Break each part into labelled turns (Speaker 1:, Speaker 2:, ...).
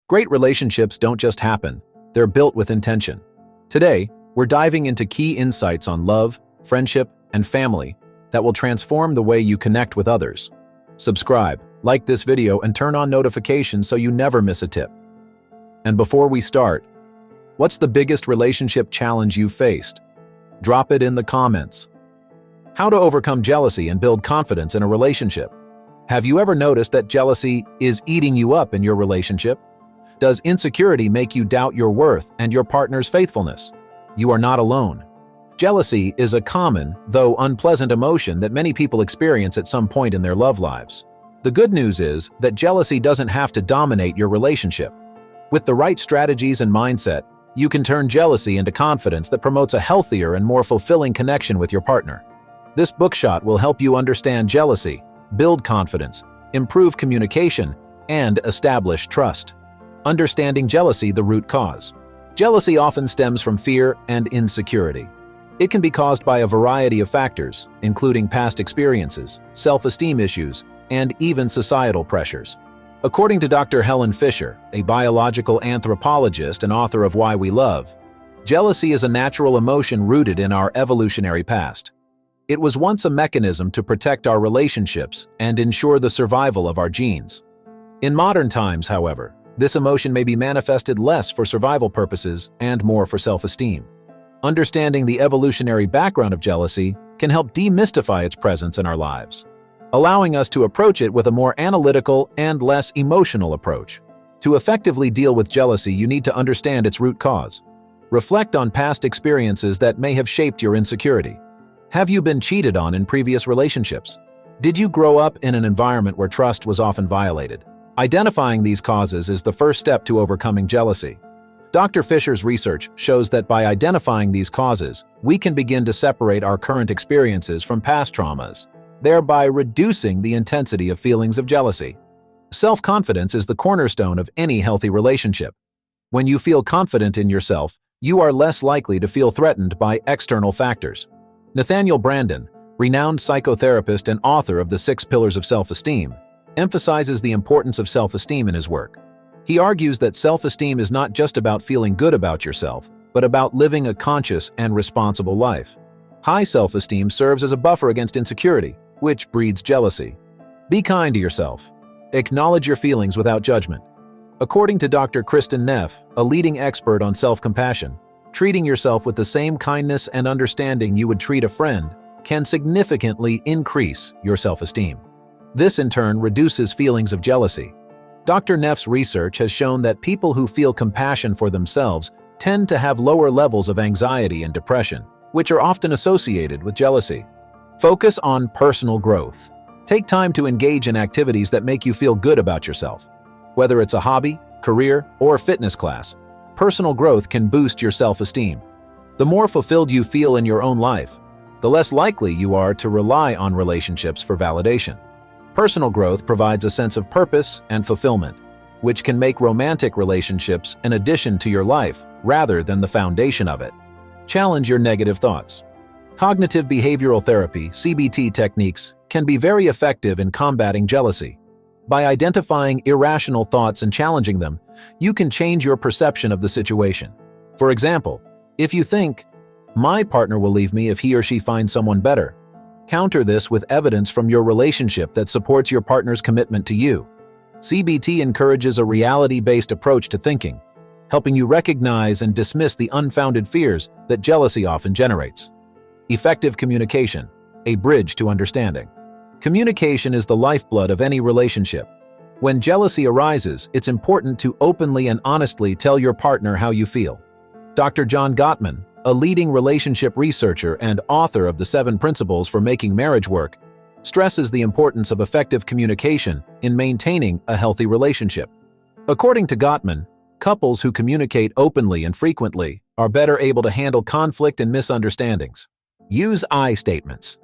Speaker 1: Great relationships don't just happen, they're built with intention. Today, we're diving into key insights on love, friendship, and family that will transform the way you connect with others. Subscribe, like this video, and turn on notifications so you never miss a tip. And before we start, what's the biggest relationship challenge you've faced? Drop it in the comments. How to overcome jealousy and build confidence in a relationship. Have you ever noticed that jealousy is eating you up in your relationship? Does insecurity make you doubt your worth and your partner's faithfulness? You are not alone. Jealousy is a common, though unpleasant emotion that many people experience at some point in their love lives. The good news is that jealousy doesn't have to dominate your relationship. With the right strategies and mindset, you can turn jealousy into confidence that promotes a healthier and more fulfilling connection with your partner. This bookshot will help you understand jealousy, build confidence, improve communication, and establish trust. Understanding jealousy, the root cause. Jealousy often stems from fear and insecurity. It can be caused by a variety of factors, including past experiences, self-esteem issues, and even societal pressures. According to Dr. Helen Fisher, a biological anthropologist and author of Why We Love, jealousy is a natural emotion rooted in our evolutionary past. It was once a mechanism to protect our relationships and ensure the survival of our genes. In modern times, however, this emotion may be manifested less for survival purposes and more for self-esteem. Understanding the evolutionary background of jealousy can help demystify its presence in our lives, allowing us to approach it with a more analytical and less emotional approach. To effectively deal with jealousy, you need to understand its root cause. Reflect on past experiences that may have shaped your insecurity. Have you been cheated on in previous relationships? Did you grow up in an environment where trust was often violated? Identifying these causes is the first step to overcoming jealousy. Dr. Fisher's research shows that by identifying these causes, we can begin to separate our current experiences from past traumas, thereby reducing the intensity of feelings of jealousy. Self-confidence is the cornerstone of any healthy relationship. When you feel confident in yourself, you are less likely to feel threatened by external factors. Nathaniel Branden, renowned psychotherapist and author of The 6 Pillars of Self-Esteem, emphasizes the importance of self-esteem in his work. He argues that self-esteem is not just about feeling good about yourself, but about living a conscious and responsible life. High self-esteem serves as a buffer against insecurity, which breeds jealousy. Be kind to yourself. Acknowledge your feelings without judgment. According to Dr. Kristin Neff, a leading expert on self-compassion, treating yourself with the same kindness and understanding you would treat a friend can significantly increase your self-esteem. This in turn reduces feelings of jealousy. Dr. Neff's research has shown that people who feel compassion for themselves tend to have lower levels of anxiety and depression, which are often associated with jealousy. Focus on personal growth. Take time to engage in activities that make you feel good about yourself. Whether it's a hobby, career, or fitness class, personal growth can boost your self-esteem. The more fulfilled you feel in your own life, the less likely you are to rely on relationships for validation. Personal growth provides a sense of purpose and fulfillment, which can make romantic relationships an addition to your life rather than the foundation of it. Challenge your negative thoughts. Cognitive behavioral therapy, CBT techniques, can be very effective in combating jealousy. By identifying irrational thoughts and challenging them, you can change your perception of the situation. For example, if you think, "My partner will leave me if he or she finds someone better," counter this with evidence from your relationship that supports your partner's commitment to you. CBT encourages a reality-based approach to thinking, helping you recognize and dismiss the unfounded fears that jealousy often generates. Effective communication, a bridge to understanding. Communication is the lifeblood of any relationship. When jealousy arises, it's important to openly and honestly tell your partner how you feel. Dr. John Gottman, a leading relationship researcher and author of the 7 Principles for Making Marriage Work, stresses the importance of effective communication in maintaining a healthy relationship. According to Gottman, couples who communicate openly and frequently are better able to handle conflict and misunderstandings. Use I statements.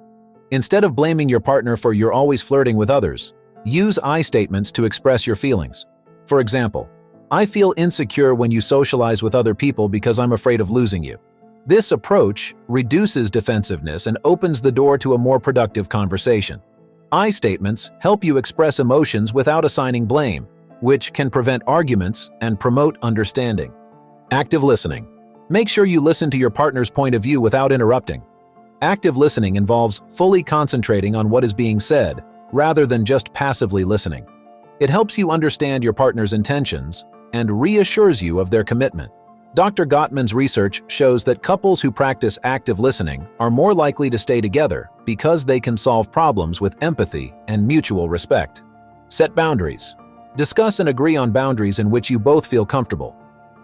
Speaker 1: Instead of blaming your partner for "you're always flirting with others," use I statements to express your feelings. For example, "I feel insecure when you socialize with other people because I'm afraid of losing you." This approach reduces defensiveness and opens the door to a more productive conversation. I statements help you express emotions without assigning blame, which can prevent arguments and promote understanding. Active listening. Make sure you listen to your partner's point of view without interrupting. Active listening involves fully concentrating on what is being said, rather than just passively listening. It helps you understand your partner's intentions and reassures you of their commitment. Dr. Gottman's research shows that couples who practice active listening are more likely to stay together because they can solve problems with empathy and mutual respect. Set boundaries. Discuss and agree on boundaries in which you both feel comfortable.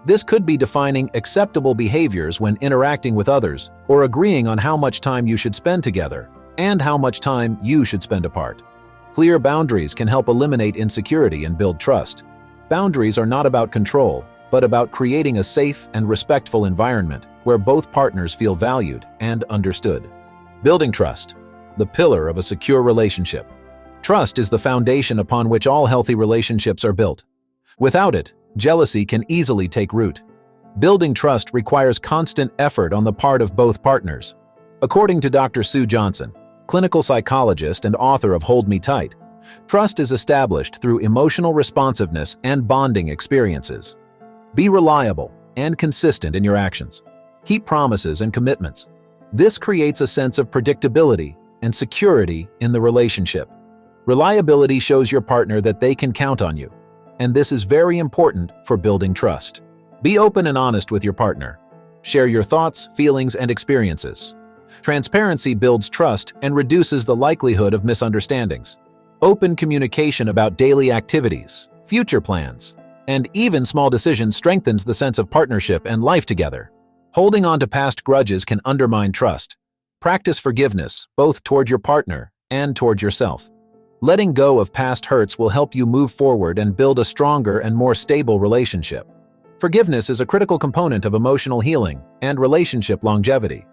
Speaker 1: This could be defining acceptable behaviors when interacting with others, or agreeing on how much time you should spend together and how much time you should spend apart. Clear boundaries can help eliminate insecurity and build trust. Boundaries are not about control, but about creating a safe and respectful environment where both partners feel valued and understood. Building trust, the pillar of a secure relationship. Trust is the foundation upon which all healthy relationships are built. Without it, jealousy can easily take root. Building trust requires constant effort on the part of both partners. According to Dr. Sue Johnson, clinical psychologist and author of Hold Me Tight, trust is established through emotional responsiveness and bonding experiences. Be reliable and consistent in your actions. Keep promises and commitments. This creates a sense of predictability and security in the relationship. Reliability shows your partner that they can count on you, and this is very important for building trust. Be open and honest with your partner. Share your thoughts, feelings, and experiences. Transparency builds trust and reduces the likelihood of misunderstandings. Open communication about daily activities, future plans, and even small decisions strengthens the sense of partnership and life together. Holding on to past grudges can undermine trust. Practice forgiveness, both toward your partner and toward yourself. Letting go of past hurts will help you move forward and build a stronger and more stable relationship. Forgiveness is a critical component of emotional healing and relationship longevity,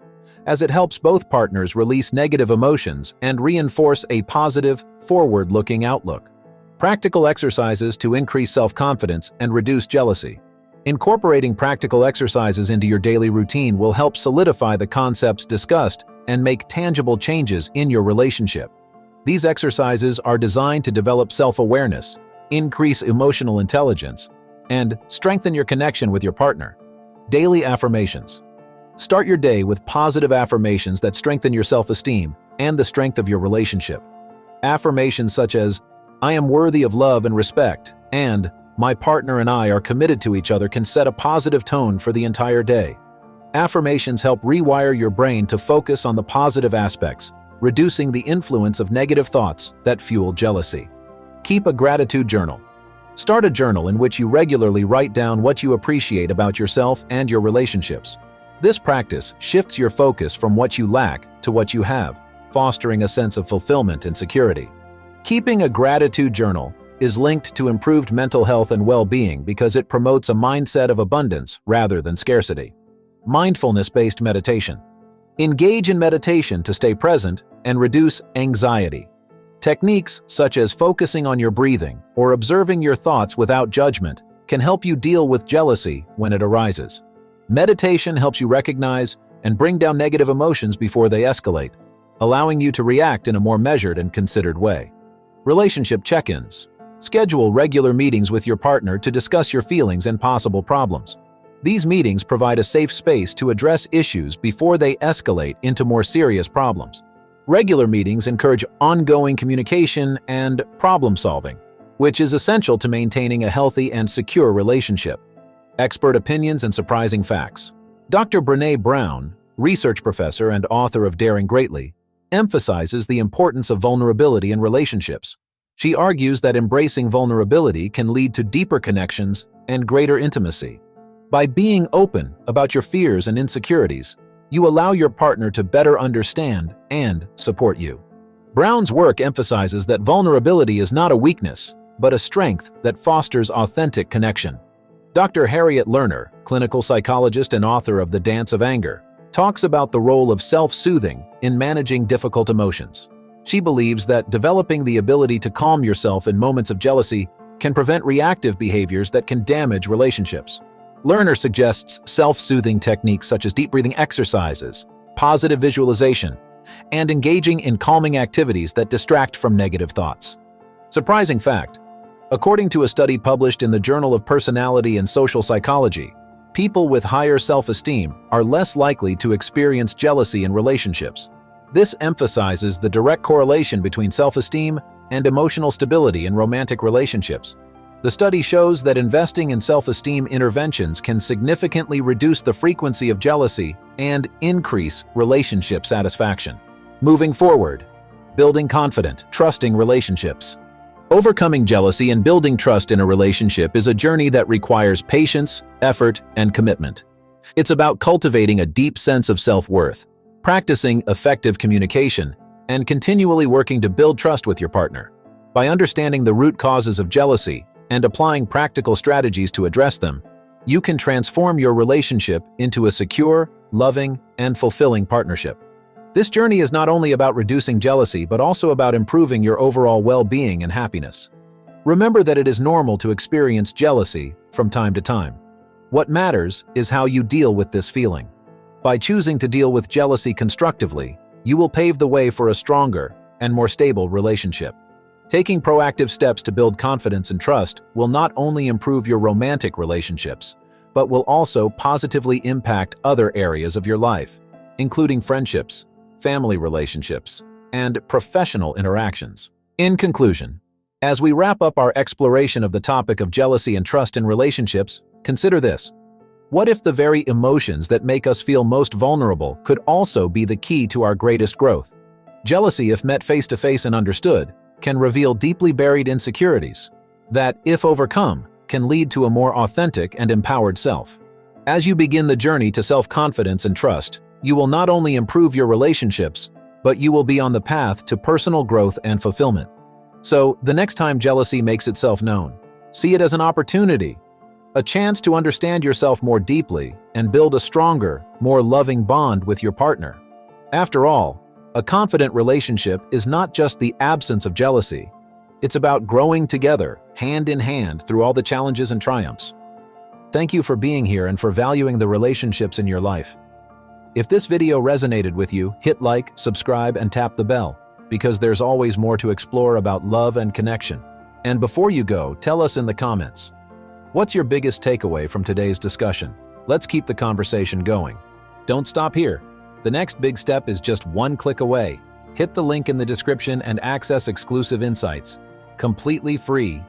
Speaker 1: as it helps both partners release negative emotions and reinforce a positive, forward-looking outlook. Practical exercises to increase self-confidence and reduce jealousy. Incorporating practical exercises into your daily routine will help solidify the concepts discussed and make tangible changes in your relationship. These exercises are designed to develop self-awareness, increase emotional intelligence, and strengthen your connection with your partner. Daily affirmations. Start your day with positive affirmations that strengthen your self-esteem and the strength of your relationship. Affirmations such as, "I am worthy of love and respect," and "My partner and I are committed to each other" can set a positive tone for the entire day. Affirmations help rewire your brain to focus on the positive aspects, reducing the influence of negative thoughts that fuel jealousy. Keep a gratitude journal. Start a journal in which you regularly write down what you appreciate about yourself and your relationships. This practice shifts your focus from what you lack to what you have, fostering a sense of fulfillment and security. Keeping a gratitude journal is linked to improved mental health and well-being because it promotes a mindset of abundance rather than scarcity. Mindfulness-based meditation. Engage in meditation to stay present and reduce anxiety. Techniques such as focusing on your breathing or observing your thoughts without judgment can help you deal with jealousy when it arises. Meditation helps you recognize and bring down negative emotions before they escalate, allowing you to react in a more measured and considered way. Relationship check-ins. Schedule regular meetings with your partner to discuss your feelings and possible problems. These meetings provide a safe space to address issues before they escalate into more serious problems. Regular meetings encourage ongoing communication and problem-solving, which is essential to maintaining a healthy and secure relationship. Expert opinions and surprising facts. Dr. Brené Brown, research professor and author of Daring Greatly, emphasizes the importance of vulnerability in relationships. She argues that embracing vulnerability can lead to deeper connections and greater intimacy. By being open about your fears and insecurities, you allow your partner to better understand and support you. Brown's work emphasizes that vulnerability is not a weakness, but a strength that fosters authentic connection. Dr. Harriet Lerner, clinical psychologist and author of The Dance of Anger, talks about the role of self-soothing in managing difficult emotions. She believes that developing the ability to calm yourself in moments of jealousy can prevent reactive behaviors that can damage relationships. Lerner suggests self-soothing techniques such as deep breathing exercises, positive visualization, and engaging in calming activities that distract from negative thoughts. Surprising fact: According to a study published in the Journal of Personality and Social Psychology, people with higher self-esteem are less likely to experience jealousy in relationships. This emphasizes the direct correlation between self-esteem and emotional stability in romantic relationships. The study shows that investing in self-esteem interventions can significantly reduce the frequency of jealousy and increase relationship satisfaction. Moving forward, building confident, trusting relationships. Overcoming jealousy and building trust in a relationship is a journey that requires patience, effort, and commitment. It's about cultivating a deep sense of self-worth, practicing effective communication, and continually working to build trust with your partner. By understanding the root causes of jealousy and applying practical strategies to address them, you can transform your relationship into a secure, loving, and fulfilling partnership. This journey is not only about reducing jealousy, but also about improving your overall well-being and happiness. Remember that it is normal to experience jealousy from time to time. What matters is how you deal with this feeling. By choosing to deal with jealousy constructively, you will pave the way for a stronger and more stable relationship. Taking proactive steps to build confidence and trust will not only improve your romantic relationships, but will also positively impact other areas of your life, including friendships, family relationships, and professional interactions. In conclusion, as we wrap up our exploration of the topic of jealousy and trust in relationships, consider this. What if the very emotions that make us feel most vulnerable could also be the key to our greatest growth? Jealousy, if met face-to-face and understood, can reveal deeply buried insecurities that, if overcome, can lead to a more authentic and empowered self. As you begin the journey to self-confidence and trust, you will not only improve your relationships, but you will be on the path to personal growth and fulfillment. So, the next time jealousy makes itself known, see it as an opportunity, a chance to understand yourself more deeply and build a stronger, more loving bond with your partner. After all, a confident relationship is not just the absence of jealousy. It's about growing together, hand in hand, through all the challenges and triumphs. Thank you for being here and for valuing the relationships in your life. If this video resonated with you, hit like, subscribe, and tap the bell, because there's always more to explore about love and connection. And before you go, tell us in the comments, what's your biggest takeaway from today's discussion? Let's keep the conversation going. Don't stop here. The next big step is just one click away. Hit the link in the description and access exclusive insights, completely free,